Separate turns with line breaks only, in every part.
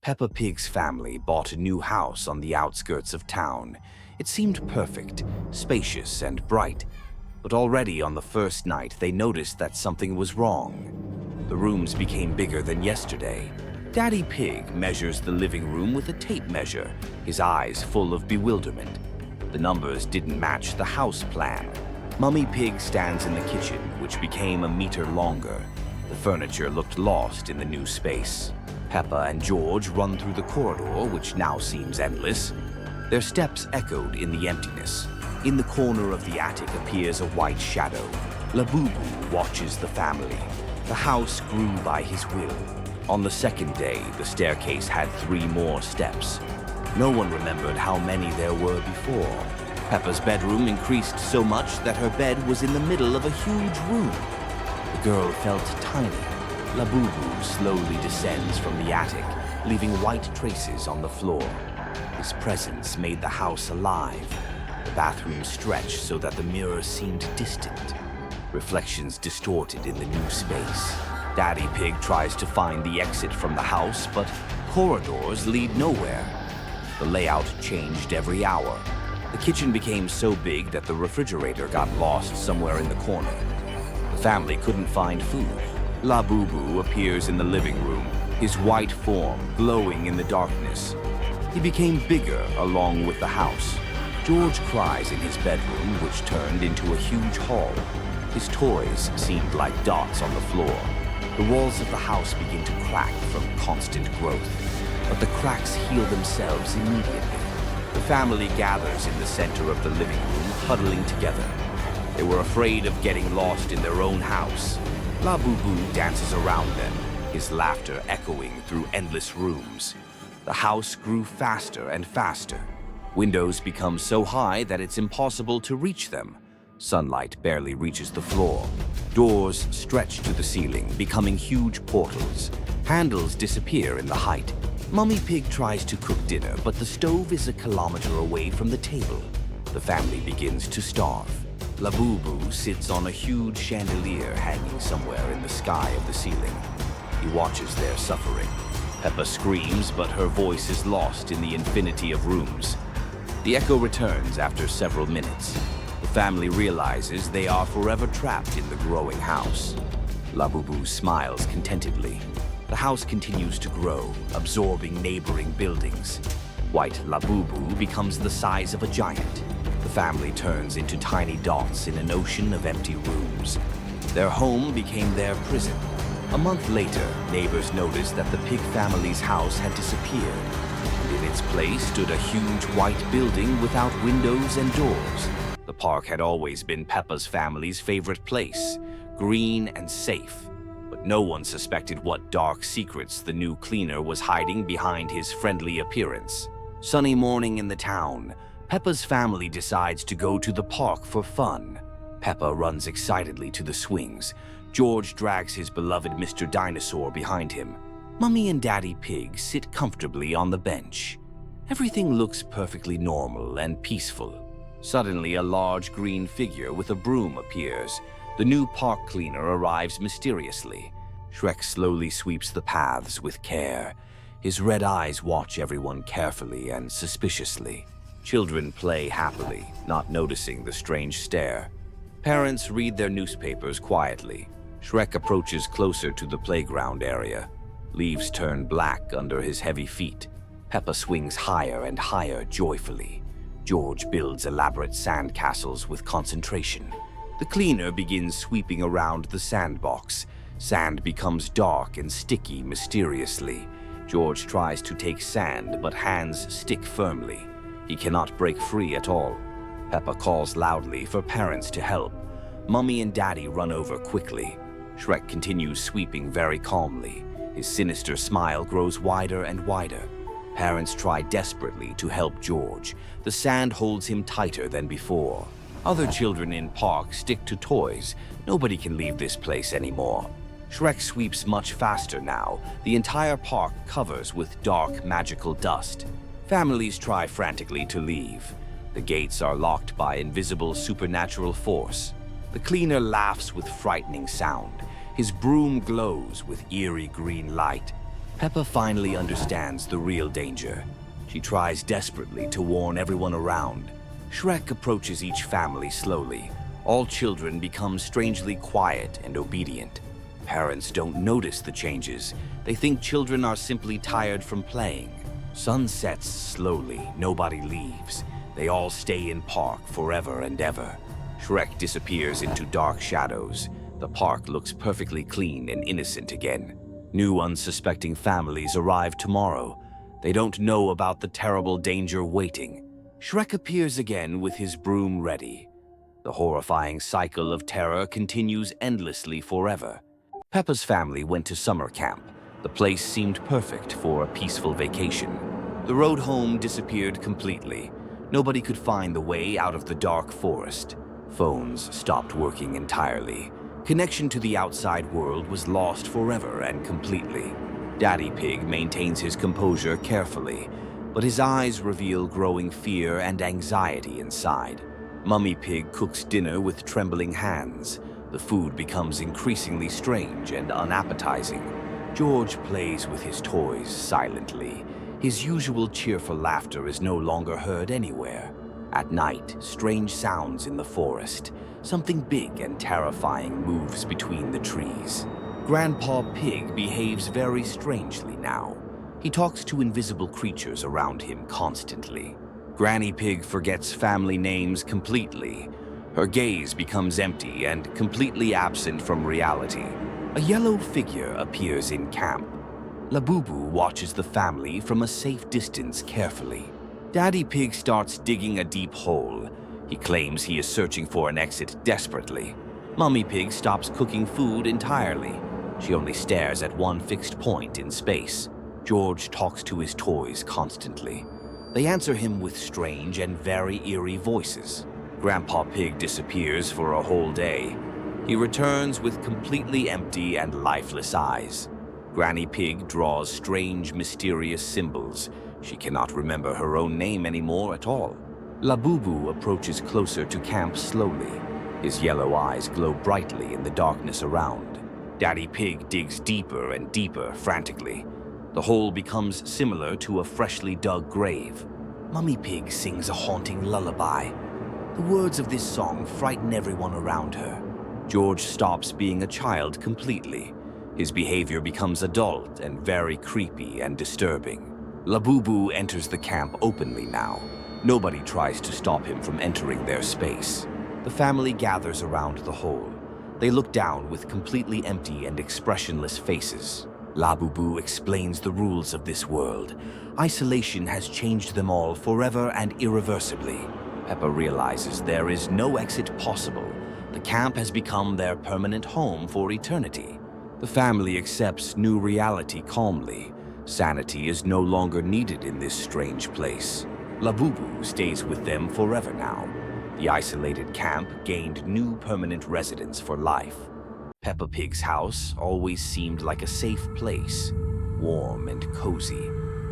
Peppa Pig's family bought a new house on the outskirts of town. It seemed perfect, spacious, and bright. But already on the first night, they noticed that something was wrong. The rooms became bigger than yesterday. Daddy Pig measures the living room with a tape measure, his eyes full of bewilderment. The numbers didn't match the house plan. Mummy Pig stands in the kitchen, which became a meter longer. The furniture looked lost in the new space. Peppa and George run through the corridor, which now seems endless. Their steps echoed in the emptiness. In the corner of the attic appears a white shadow. Labubu watches the family. The house grew by his will. On the second day, the staircase had 3 more steps. No one remembered how many there were before. Peppa's bedroom increased so much that her bed was in the middle of a huge room. The girl felt tiny. Labubu slowly descends from the attic, leaving white traces on the floor. His presence made the house alive. The bathroom stretched so that the mirror seemed distant. Reflections distorted in the new space. Daddy Pig tries to find the exit from the house, but corridors lead nowhere. The layout changed every hour. The kitchen became so big that the refrigerator got lost somewhere in the corner. The family couldn't find food. Labubu appears in the living room, his white form glowing in the darkness. He became bigger along with the house. George cries in his bedroom, which turned into a huge hall. His toys seemed like dots on the floor. The walls of the house begin to crack from constant growth, but the cracks heal themselves immediately. The family gathers in the center of the living room, huddling together. They were afraid of getting lost in their own house. Labubu dances around them, his laughter echoing through endless rooms. The house grew faster and faster. Windows become so high that it's impossible to reach them. Sunlight barely reaches the floor. Doors stretch to the ceiling, becoming huge portals. Handles disappear in the height. Mummy Pig tries to cook dinner, but the stove is a kilometer away from the table. The family begins to starve. Labubu sits on a huge chandelier hanging somewhere in the sky of the ceiling. He watches their suffering. Peppa screams, but her voice is lost in the infinity of rooms. The echo returns after several minutes. The family realizes they are forever trapped in the growing house. Labubu smiles contentedly. The house continues to grow, absorbing neighboring buildings. White Labubu becomes the size of a giant. The family turns into tiny dots in an ocean of empty rooms. Their home became their prison. A month later, neighbors noticed that the Pig family's house had disappeared, and in its place stood a huge white building without windows and doors. The park had always been Peppa's family's favorite place, green and safe. But no one suspected what dark secrets the new cleaner was hiding behind his friendly appearance. Sunny morning in the town, Peppa's family decides to go to the park for fun. Peppa runs excitedly to the swings. George drags his beloved Mr. Dinosaur behind him. Mummy and Daddy Pig sit comfortably on the bench. Everything looks perfectly normal and peaceful. Suddenly, a large green figure with a broom appears. The new park cleaner arrives mysteriously. Shrek slowly sweeps the paths with care. His red eyes watch everyone carefully and suspiciously. Children play happily, not noticing the strange stare. Parents read their newspapers quietly. Shrek approaches closer to the playground area. Leaves turn black under his heavy feet. Peppa swings higher and higher joyfully. George builds elaborate sand castles with concentration. The cleaner begins sweeping around the sandbox. Sand becomes dark and sticky mysteriously. George tries to take sand, but hands stick firmly. He cannot break free at all. Peppa calls loudly for parents to help. Mummy and Daddy run over quickly. Shrek continues sweeping very calmly. His sinister smile grows wider and wider. Parents try desperately to help George. The sand holds him tighter than before. Other children in park stick to toys. Nobody can leave this place anymore. Shrek sweeps much faster now. The entire park covers with dark, magical dust. Families try frantically to leave. The gates are locked by invisible supernatural force. The cleaner laughs with frightening sound. His broom glows with eerie green light. Peppa finally understands the real danger. She tries desperately to warn everyone around. Shrek approaches each family slowly. All children become strangely quiet and obedient. Parents don't notice the changes. They think children are simply tired from playing. Sun sets slowly. Nobody leaves. They all stay in park forever and ever. Shrek disappears into dark shadows. The park looks perfectly clean and innocent again. New unsuspecting families arrive tomorrow. They don't know about the terrible danger waiting. Shrek appears again with his broom ready. The horrifying cycle of terror continues endlessly forever. Peppa's family went to summer camp. The place seemed perfect for a peaceful vacation. The road home disappeared completely. Nobody could find the way out of the dark forest. Phones stopped working entirely. Connection to the outside world was lost forever and completely. Daddy Pig maintains his composure carefully, but his eyes reveal growing fear and anxiety inside. Mummy Pig cooks dinner with trembling hands. The food becomes increasingly strange and unappetizing. George plays with his toys silently. His usual cheerful laughter is no longer heard anywhere. At night, strange sounds in the forest. Something big and terrifying moves between the trees. Grandpa Pig behaves very strangely now. He talks to invisible creatures around him constantly. Granny Pig forgets family names completely. Her gaze becomes empty and completely absent from reality. A yellow figure appears in camp. Labubu watches the family from a safe distance carefully. Daddy Pig starts digging a deep hole. He claims he is searching for an exit desperately. Mummy Pig stops cooking food entirely. She only stares at one fixed point in space. George talks to his toys constantly. They answer him with strange and very eerie voices. Grandpa Pig disappears for a whole day. He returns with completely empty and lifeless eyes. Granny Pig draws strange, mysterious symbols. She cannot remember her own name anymore at all. Labubu approaches closer to camp slowly. His yellow eyes glow brightly in the darkness around. Daddy Pig digs deeper and deeper frantically. The hole becomes similar to a freshly dug grave. Mummy Pig sings a haunting lullaby. The words of this song frighten everyone around her. George stops being a child completely. His behavior becomes adult and very creepy and disturbing. Labubu enters the camp openly now. Nobody tries to stop him from entering their space. The family gathers around the hole. They look down with completely empty and expressionless faces. Labubu explains the rules of this world. Isolation has changed them all forever and irreversibly. Peppa realizes there is no exit possible. The camp has become their permanent home for eternity. The family accepts new reality calmly. Sanity is no longer needed in this strange place. Labubu stays with them forever now. The isolated camp gained new permanent residence for life. Peppa Pig's house always seemed like a safe place, warm and cozy.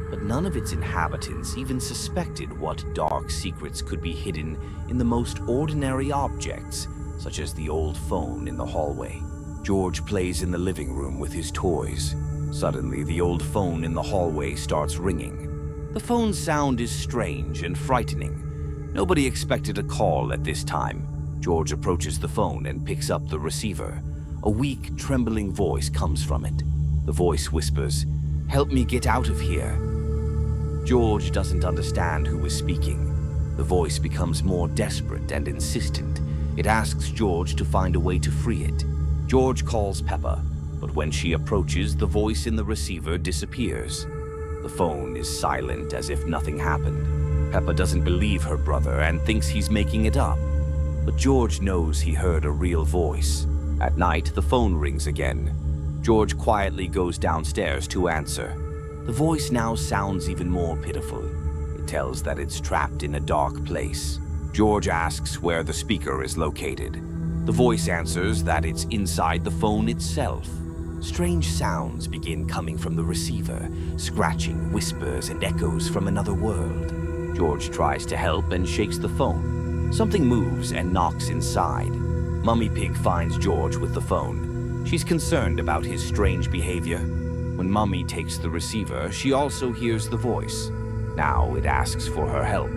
But none of its inhabitants even suspected what dark secrets could be hidden in the most ordinary objects, such as the old phone in the hallway. George plays in the living room with his toys. Suddenly, the old phone in the hallway starts ringing. The phone's sound is strange and frightening. Nobody expected a call at this time. George approaches the phone and picks up the receiver. A weak, trembling voice comes from it. The voice whispers, "Help me get out of here." George doesn't understand who is speaking. The voice becomes more desperate and insistent. It asks George to find a way to free it. George calls Peppa, but when she approaches, the voice in the receiver disappears. The phone is silent as if nothing happened. Peppa doesn't believe her brother and thinks he's making it up. But George knows he heard a real voice. At night, the phone rings again. George quietly goes downstairs to answer. The voice now sounds even more pitiful. It tells that it's trapped in a dark place. George asks where the speaker is located. The voice answers that it's inside the phone itself. Strange sounds begin coming from the receiver, scratching, whispers, and echoes from another world. George tries to help and shakes the phone. Something moves and knocks inside. Mummy Pig finds George with the phone. She's concerned about his strange behavior. When Mummy takes the receiver, she also hears the voice. Now it asks for her help.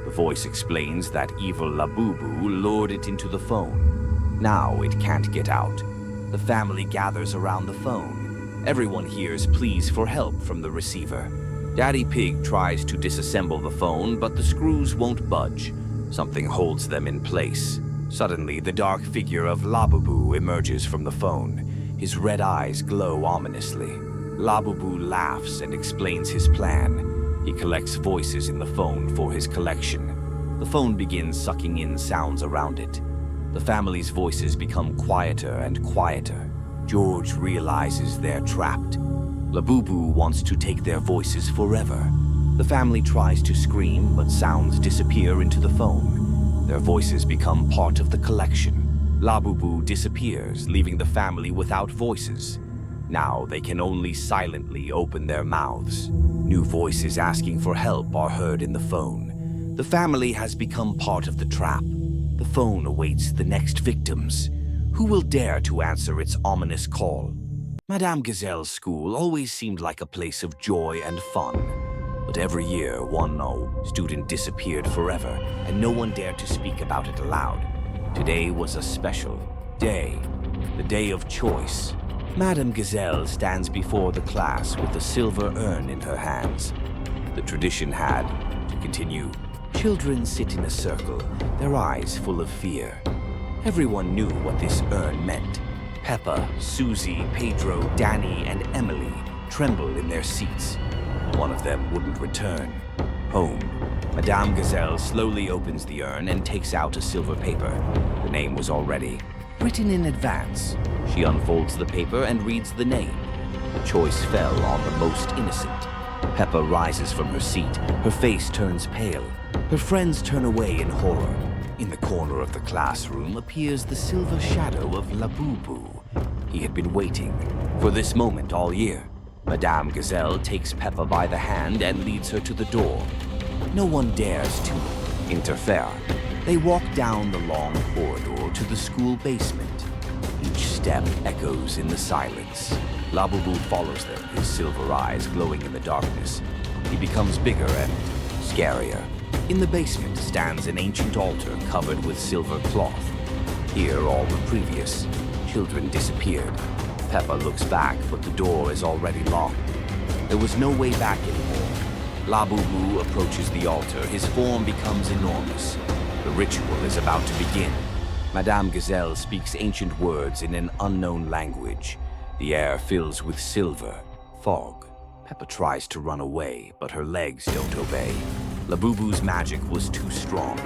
The voice explains that evil Labubu lured it into the phone. Now it can't get out. The family gathers around the phone. Everyone hears pleas for help from the receiver. Daddy Pig tries to disassemble the phone, but the screws won't budge. Something holds them in place. Suddenly, the dark figure of Labubu emerges from the phone. His red eyes glow ominously. Labubu laughs and explains his plan. He collects voices in the phone for his collection. The phone begins sucking in sounds around it. The family's voices become quieter and quieter. George realizes they're trapped. Labubu wants to take their voices forever. The family tries to scream, but sounds disappear into the phone. Their voices become part of the collection. Labubu disappears, leaving the family without voices. Now they can only silently open their mouths. New voices asking for help are heard in the phone. The family has become part of the trap. The phone awaits the next victims. Who will dare to answer its ominous call? Madame Gazelle's school always seemed like a place of joy and fun. But every year, one student disappeared forever, and no one dared to speak about it aloud. Today was a special day, the day of choice. Madame Gazelle stands before the class with a silver urn in her hands. The tradition had to continue. Children sit in a circle, their eyes full of fear. Everyone knew what this urn meant. Peppa, Susie, Pedro, Danny, and Emily trembled in their seats. One of them wouldn't return. Home. Madame Gazelle slowly opens the urn and takes out a silver paper. The name was already written in advance. She unfolds the paper and reads the name. The choice fell on the most innocent. Peppa rises from her seat. Her face turns pale. Her friends turn away in horror. In the corner of the classroom appears the silver shadow of Labubu. He had been waiting for this moment all year. Madame Gazelle takes Peppa by the hand and leads her to the door. No one dares to interfere. They walk down the long corridor to the school basement. Each step echoes in the silence. Labubu follows them, his silver eyes glowing in the darkness. He becomes bigger and scarier. In the basement stands an ancient altar covered with silver cloth. Here all were previous. Children disappeared. Peppa looks back, but the door is already locked. There was no way back anymore. Labubu approaches the altar. His form becomes enormous. The ritual is about to begin. Madame Gazelle speaks ancient words in an unknown language. The air fills with silver, fog. Peppa tries to run away, but her legs don't obey. Labubu's magic was too strong.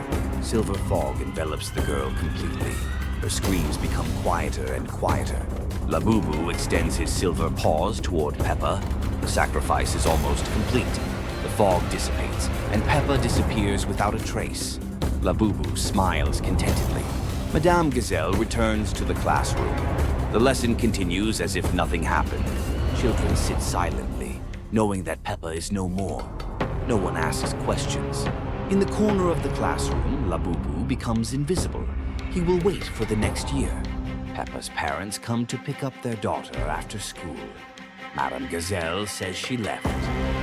Silver fog envelops the girl completely. Her screams become quieter and quieter. Labubu extends his silver paws toward Peppa. The sacrifice is almost complete. The fog dissipates, and Peppa disappears without a trace. Labubu smiles contentedly. Madame Gazelle returns to the classroom. The lesson continues as if nothing happened. Children sit silently, knowing that Peppa is no more. No one asks questions. In the corner of the classroom, Labubu becomes invisible. He will wait for the next year. Peppa's parents come to pick up their daughter after school. Madame Gazelle says she left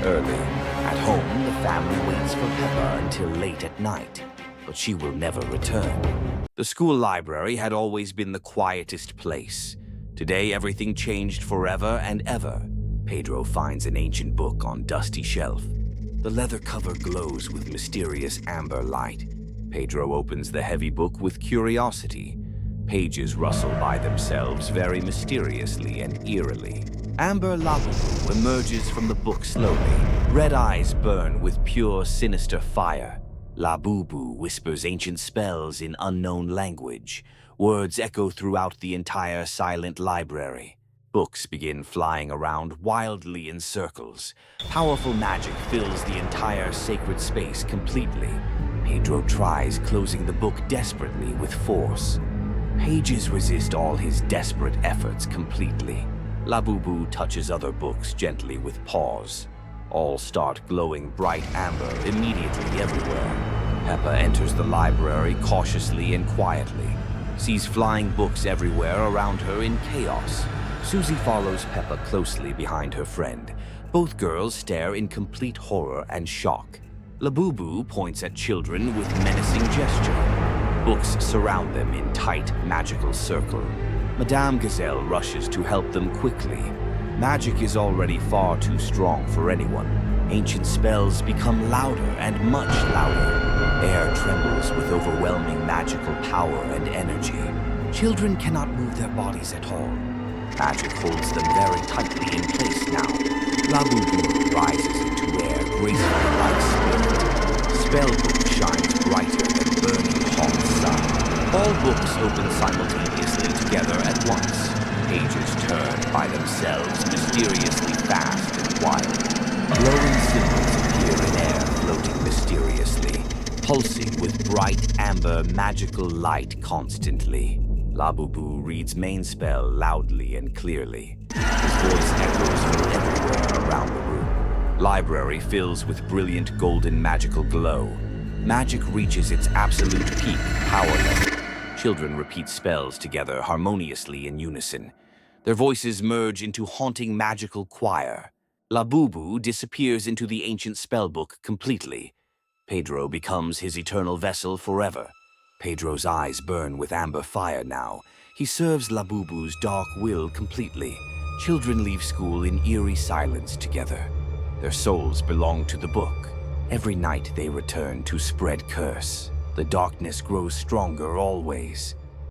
early. At home, the family waits for Peppa until late at night, but she will never return. The school library had always been the quietest place. Today, everything changed forever and ever. Pedro finds an ancient book on dusty shelf. The leather cover glows with mysterious amber light. Pedro opens the heavy book with curiosity. Pages rustle by themselves very mysteriously and eerily. Amber Labubu emerges from the book slowly. Red eyes burn with pure, sinister fire. Labubu whispers ancient spells in unknown language. Words echo throughout the entire silent library. Books begin flying around wildly in circles. Powerful magic fills the entire sacred space completely. Pedro tries closing the book desperately with force. Pages resist all his desperate efforts completely. Labubu touches other books gently with paws. All start glowing bright amber immediately everywhere. Peppa enters the library cautiously and quietly, sees flying books everywhere around her in chaos. Susie follows Peppa closely behind her friend. Both girls stare in complete horror and shock. Labubu points at children with menacing gesture. Books surround them in tight, magical circle. Madame Gazelle rushes to help them quickly. Magic is already far too strong for anyone. Ancient spells become louder and much louder. Air trembles with overwhelming magical power and energy. Children cannot move their bodies at all. Magic holds them very tightly in place now. Labubu rises into air gracefully like spirit. Spellbook shines brighter than burning hot sun. All books open simultaneously together at once. Pages turn by themselves mysteriously fast and wild. Glowing symbols appear in air, floating mysteriously, pulsing with bright amber magical light constantly. Labubu reads main spell loudly and clearly. His voice echoes from everywhere around the room. Library fills with brilliant golden magical glow. Magic reaches its absolute peak power level. Children repeat spells together harmoniously in unison. Their voices merge into haunting magical choir. Labubu disappears into the ancient spellbook completely. Pedro becomes his eternal vessel forever. Pedro's eyes burn with amber fire now. He serves Labubu's dark will completely. Children leave school in eerie silence together. Their souls belong to the book. Every night they return to spread curse. The darkness grows stronger always.